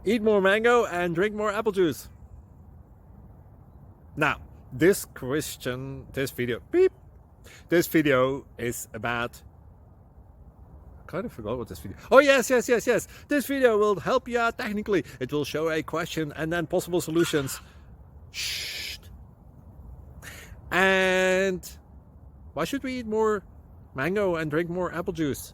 Eat more mango and drink more apple juice. Now, this video is about, I kind of forgot what this video. Oh, yes. This video will help you out technically. It will show a question and then possible solutions. Shh. And why should we eat more mango and drink more apple juice?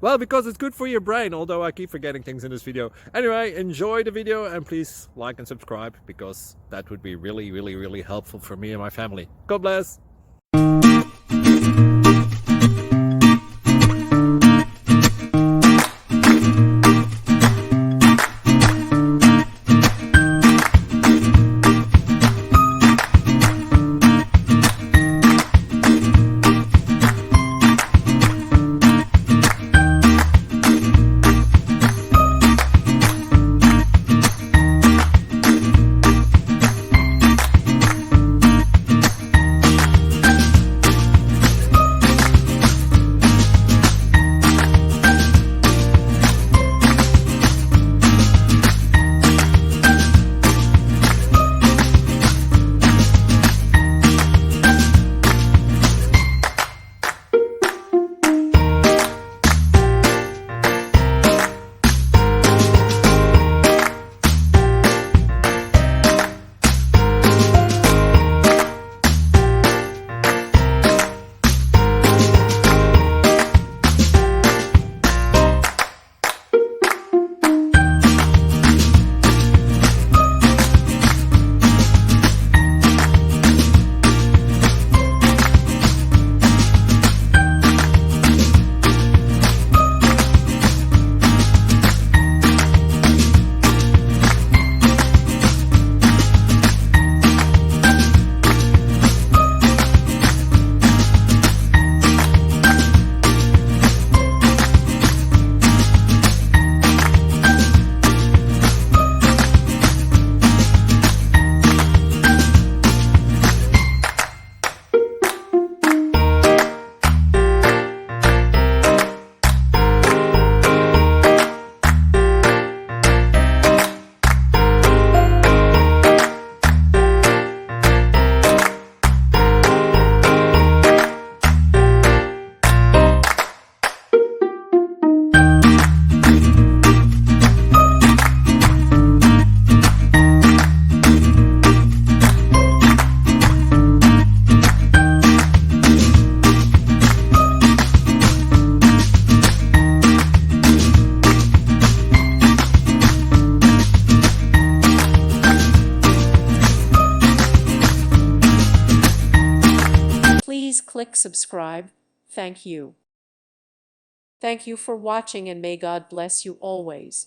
Well, because it's good for your brain, although I keep forgetting things in this video. Anyway, enjoy the video and please like and subscribe, because that would be really helpful for me and my family. God bless! Please click subscribe. Thank you. Thank you for watching, and may God bless you always.